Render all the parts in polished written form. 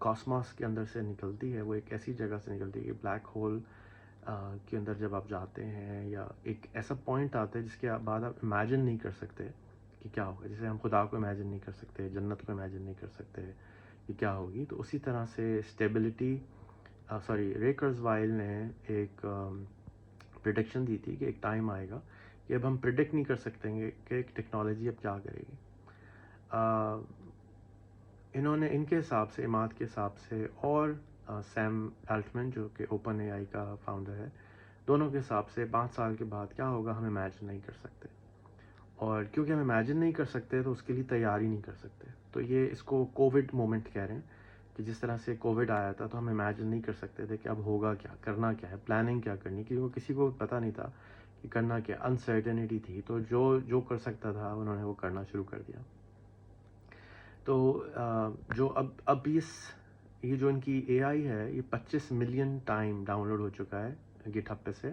کاسماس کے اندر سے نکلتی ہے، وہ ایک ایسی جگہ سے نکلتی ہے کہ بلیک ہول کے اندر جب آپ جاتے ہیں یا ایک ایسا پوائنٹ آتا ہے جس کے بعد آپ امیجن نہیں کر سکتے کہ کیا ہوگا. جیسے ہم خدا کو امیجن نہیں کر سکتے، جنت کو امیجن نہیں کر سکتے کہ کیا ہوگی، تو اسی طرح سے اسٹیبلٹی رے کورزوائل نے ایک پریڈکشن دی تھی کہ ایک ٹائم آئے گا کہ اب ہم پریڈکٹ نہیں کر سکتے گے کہ ٹیکنالوجی اب کیا کرے گی. انہوں نے ان کے حساب سے، عماد کے حساب سے، اور سیم الٹمن جو کہ اوپن اے آئی کا فاؤنڈر ہے، دونوں کے حساب سے 5 سال کے بعد کیا ہوگا ہم امیجن نہیں کر سکتے. اور کیونکہ ہم امیجن نہیں کر سکتے تو اس کے لیے تیاری نہیں کر سکتے. تو یہ اس کو کووڈ مومنٹ کہہ رہے ہیں کہ جس طرح سے کووڈ آیا تھا تو ہم امیجن نہیں کر سکتے تھے کہ اب ہوگا کیا، کرنا کیا ہے، پلاننگ کیا کرنی، کیونکہ کسی کو پتہ نہیں تھا کہ کرنا کیا، انسرٹنٹی تھی. تو جو کر سکتا تھا انہوں نے وہ کرنا شروع کر دیا. تو جو اب یہ جو ان کی اے آئی ہے، یہ 25 ملین ٹائم ڈاؤن لوڈ ہو چکا ہے گٹ ہب پہ سے.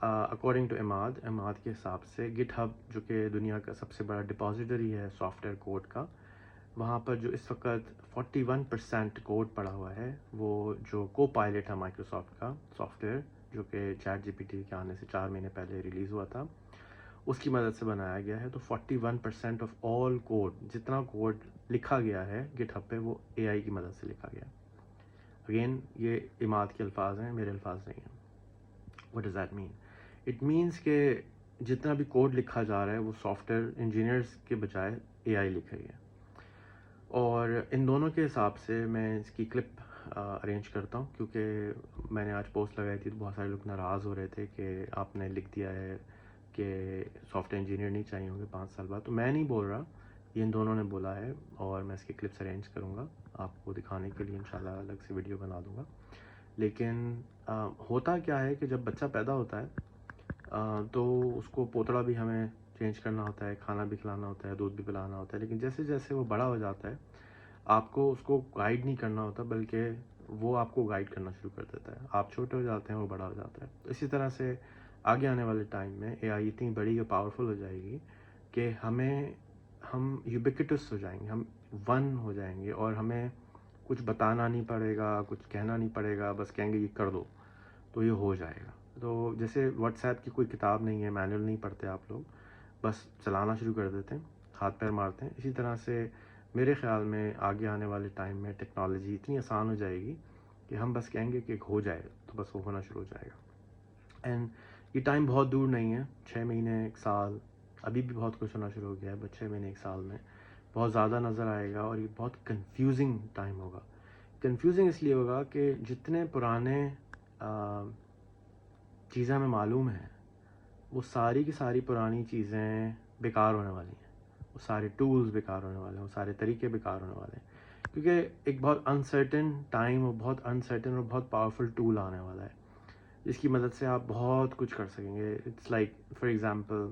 اکارڈنگ ٹو عماد کے حساب سے گٹ ہب جو کہ دنیا کا سب سے بڑا ڈپازیٹری ہے سافٹ ویئر کوڈ کا، وہاں پر جو اس وقت 41% کوڈ پڑا ہوا ہے، وہ جو کو پائلٹ ہے مائکروسافٹ کا سافٹ ویئر، جو کہ چیٹ جی پی ٹی کے آنے سے 4 مہینے پہلے ریلیز ہوا تھا، اس کی مدد سے بنایا گیا ہے. تو 41% آف آل کوڈ، جتنا کوڈ لکھا گیا ہے گٹ ہب پہ، وہ اے آئی کی مدد سے لکھا گیا. اگین یہ عماد کے الفاظ ہیں، میرے الفاظ نہیں ہیں. What does that mean? It means کہ جتنا بھی کوڈ لکھا جا رہا ہے وہ سافٹ ویئر انجینئرس کے بجائے اے آئی لکھ رہی ہے. اور ان دونوں کے حساب سے میں اس کی کلپ ارینج کرتا ہوں، کیونکہ میں نے آج پوسٹ لگائی تھی تو بہت سارے لوگ ناراض ہو رہے تھے کہ آپ نے لکھ دیا ہے کہ سافٹ ویئر انجینئر نہیں چاہیے ہوں گے 5 سال بعد. تو میں نہیں بول رہا، یہ ان دونوں نے بولا ہے، اور میں اس کی کلپس ارینج کروں گا آپ کو دکھانے کے لیے، انشاءاللہ الگ سے ویڈیو بنا دوں گا. لیکن ہوتا کیا ہے کہ جب بچہ پیدا ہوتا ہے تو اس کو پوتڑا بھی ہمیں چینج کرنا ہوتا ہے، کھانا بھی کھلانا ہوتا ہے، دودھ بھی پلانا ہوتا ہے. لیکن جیسے جیسے وہ بڑا ہو جاتا ہے آپ کو اس کو گائیڈ نہیں کرنا ہوتا، بلکہ وہ آپ کو گائیڈ کرنا شروع کر دیتا ہے. آپ چھوٹے ہو جاتے ہیں، وہ بڑا ہو جاتا ہے. اسی طرح سے آگے آنے والے ٹائم میں اے آئی اتنی بڑی اور پاورفل ہو جائے گی کہ ہم یوبیکٹس ہو جائیں گے، ہم ون ہو جائیں گے، اور ہمیں کچھ بتانا نہیں پڑے گا، کچھ کہنا نہیں پڑے گا، بس کہیں گے یہ کر دو تو یہ ہو جائے گا. تو جیسے واٹس ایپ کی کوئی کتاب نہیں ہے، مینول نہیں پڑھتے آپ لوگ، بس چلانا شروع کر دیتے ہیں، ہاتھ پیر مارتے ہیں. اسی طرح سے میرے خیال میں آگے آنے والے ٹائم میں ٹیکنالوجی اتنی آسان ہو جائے گی کہ ہم بس کہیں گے کہ ایک ہو جائے تو بس وہ ہونا شروع ہو جائے گا. اینڈ یہ ٹائم بہت دور نہیں ہے، 6 مہینے 1 سال، ابھی بھی بہت کچھ ہونا شروع ہو گیا ہے، بس 6 مہینے 1 سال میں بہت زیادہ نظر آئے گا. اور یہ بہت کنفیوزنگ ٹائم ہوگا. کنفیوزنگ اس لیے ہوگا کہ جتنے پرانے چیزیں ہمیں معلوم ہیں وہ ساری کی ساری پرانی چیزیں بیکار ہونے والی ہیں، وہ سارے ٹولز بیکار ہونے والے ہیں، وہ سارے طریقے بیکار ہونے والے ہیں، کیونکہ ایک بہت انسرٹن ٹائم اور بہت انسرٹن اور بہت پاورفل ٹول آنے والا ہے جس کی مدد سے آپ بہت کچھ کر سکیں گے. It's like for example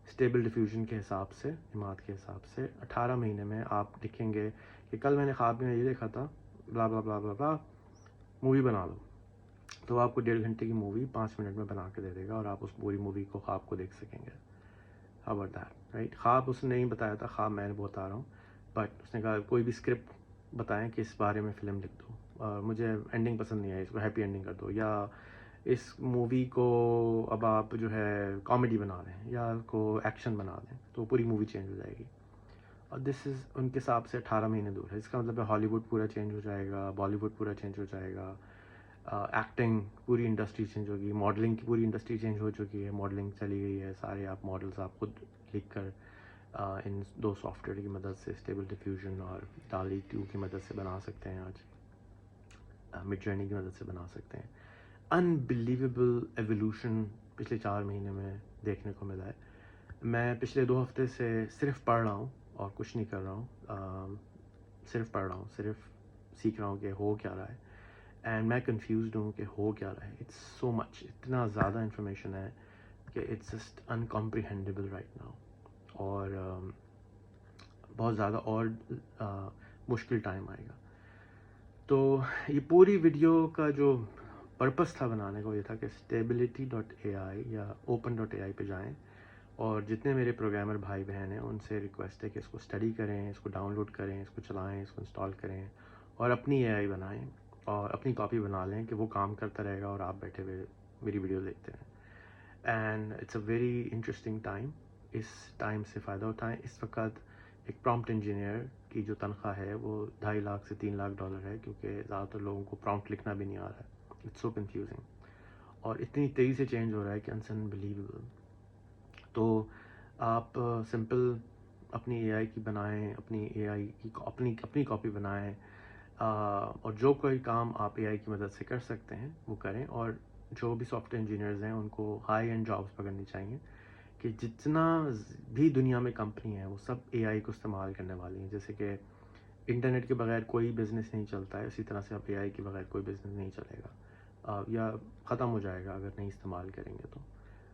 stable diffusion کے حساب سے، عماد کے حساب سے 18 مہینے میں آپ لکھیں گے کہ کل میں نے خواب میں یہ دیکھا تھا، بلا بلا بلا بلا بلا، مووی بنا لو. تو آپ کو 1.5 گھنٹے کی مووی 5 منٹ میں بنا کے دے دے گا، اور آپ اس پوری مووی کو، خواب کو دیکھ سکیں گے. How about that, right? خواب اس نے نہیں بتایا تھا، خواب میں نے بتا رہا ہوں، بٹ اس نے کہا کوئی بھی اسکرپٹ بتائیں کہ اس بارے میں فلم لکھ دو، اور مجھے اینڈنگ پسند نہیں آئی، اس کو ہیپی اینڈنگ کر دو، یا اس مووی کو اب آپ جو ہے کامیڈی بنا دیں یا اس کو ایکشن بنا دیں، تو پوری مووی چینج ہو جائے گی. اور دس از ان کے حساب سے 18 مہینے دور ہے. اس کا مطلب ہے ہالی ووڈ پورا چینج ہو جائے گا، بالی ووڈ پورا چینج ہو جائے گا، ایکٹنگ پوری انڈسٹری چینج ہوگی، ماڈلنگ کی پوری انڈسٹری چینج ہو چکی ہے، ماڈلنگ چلی گئی ہے، سارے آپ ماڈلز آپ خود لکھ کر ان 2 سافٹ ویئر کی مدد سے، اسٹیبل ڈیفیوژن اور ڈالی 2 کی مدد سے بنا سکتے ہیں. آج مڈ جرنی کی مدد سے بنا سکتے ہیں. انبلیویبل ایولیوشن پچھلے 4 مہینے میں دیکھنے کو ملا ہے. میں پچھلے 2 ہفتے سے صرف پڑھ رہا ہوں اور کچھ نہیں کر رہا ہوں، صرف پڑھ رہا ہوں، صرف سیکھ رہا ہوں کہ ہو کیا رہا ہے. اینڈ میں کنفیوزڈ ہوں کہ ہو کیا رہا ہے. اٹس سو مچ، اتنا زیادہ انفارمیشن ہے کہ اٹس جسٹ انکمپریہینڈیبل رائٹ ناؤ. اور بہت زیادہ اور مشکل ٹائم آئے گا. تو یہ پوری ویڈیو کا جو پرپس تھا بنانے کا، یہ تھا کہ stability.ai یا open.ai پہ جائیں، اور جتنے میرے پروگرامر بھائی بہن ہیں ان سے ریکویسٹ ہے کہ اس کو اسٹڈی کریں، اس کو ڈاؤن لوڈ کریں، اس کو چلائیں، اس کو انسٹال کریں، اور اپنی اے آئی بنائیں اور اپنی کاپی بنا لیں کہ وہ کام کرتا رہے گا اور آپ بیٹھے ہوئے میری ویڈیو دیکھتے ہیں. And it's a very interesting time. اس ٹائم سے فائدہ اٹھائیں. اس وقت ایک پرامپٹ انجینئر کی جو تنخواہ ہے وہ $2.5 سے $3 ہے، کیونکہ زیادہ تر لوگوں کو پرامپٹ لکھنا بھی نہیں آ رہا ہے. اٹس سو کنفیوزنگ اور اتنی تیزی سے چینج ہو رہا ہے کہ اٹس انبلیویبل. تو آپ سمپل اپنی اے آئی کی بنائیں، اپنی اے آئی کی اپنی کاپی بنائیں، اور جو کوئی کام آپ اے آئی کی مدد سے کر سکتے ہیں وہ کریں. اور جو بھی سافٹ ویئر انجینئرز ہیں ان کو ہائی اینڈ جابس پکڑنی چاہیے کہ جتنا بھی دنیا میں کمپنی ہیں وہ سب اے آئی کو استعمال کرنے والی ہیں. جیسے کہ انٹرنیٹ کے بغیر کوئی بزنس نہیں چلتا ہے، اسی طرح سے اب اے آئی کے بغیر کوئی بزنس نہیں چلے گا، یا ختم ہو جائے گا اگر نہیں استعمال کریں گے.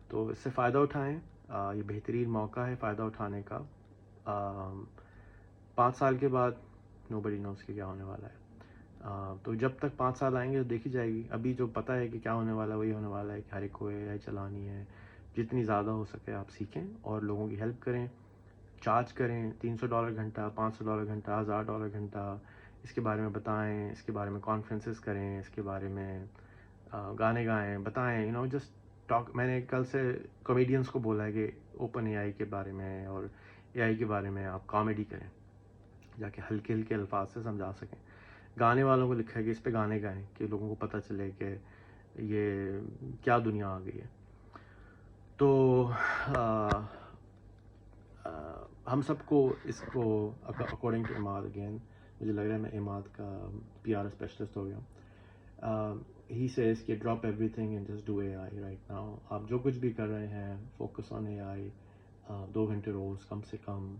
تو اس سے فائدہ اٹھائیں. یہ بہترین موقع ہے فائدہ اٹھانے کا. 5 سال کے بعد نو بڈی نوز کہ کیا ہونے والا ہے. تو جب تک 5 سال آئیں گے تو دیکھی جائے گی. ابھی جو پتہ ہے کہ کیا ہونے والا ہے وہی ہونے والا ہے کہ ہر ایک کو اے آئی چلانی ہے. جتنی زیادہ ہو سکے آپ سیکھیں اور لوگوں کی ہیلپ کریں. چارج کریں $300 گھنٹہ، $500 گھنٹہ، $1000 گھنٹہ. اس کے بارے میں بتائیں، اس کے بارے میں کانفرنسز کریں، اس کے بارے میں گانے گائیں، بتائیں. Just talk. میں نے کل سے کامیڈینس کو بولا ہے کہ اوپن اے آئی کے بارے میں اور اے آئی کے بارے میں آپ کامیڈی کریں، جا کے ہلکے ہلکے الفاظ سے سمجھا سکیں. گانے والوں کو لکھا ہے کہ اس پہ گانے گائیں کہ لوگوں کو پتہ چلے کہ یہ کیا دنیا آ گئی ہے. تو ہم سب کو اس کو اکارڈنگ ٹو اماد، اگین مجھے لگ رہا ہے میں اماد کا PR اسپیشلسٹ ہو گیا. ہی سیز کہ drop every thing and just do a I right now. آپ جو کچھ بھی کر رہے ہیں فوکس آن اے آئی. 2 گھنٹے روز کم سے کم،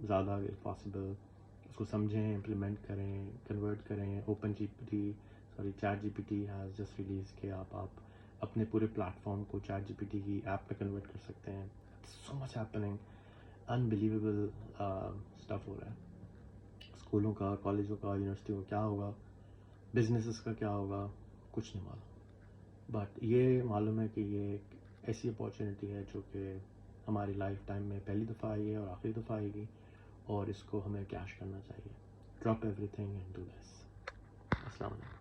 زیادہ اگر پاسبل اس کو سمجھیں، امپلیمنٹ کریں، کنورٹ کریں. Chat G P T has just released کہ آپ اپنے پورے پلیٹ فارم کو چیٹ جی پی ٹی کی ایپ میں کنورٹ کر سکتے ہیں. So much happening, unbelievable stuff ہو رہا ہے. اسکولوں کا، کالجوں کا، یونیورسٹیوں کا کیا ہوگا، بزنسز کا کیا ہوگا، کچھ نہیں معلوم. بٹ یہ معلوم ہے کہ یہ ایک ایسی اپارچونیٹی ہے جو کہ ہماری لائف ٹائم میں پہلی دفعہ آئی ہے اور آخری دفعہ آئے گی، اور اس کو ہمیں کیش کرنا چاہیے. Drop every thing and do this. السلام علیکم.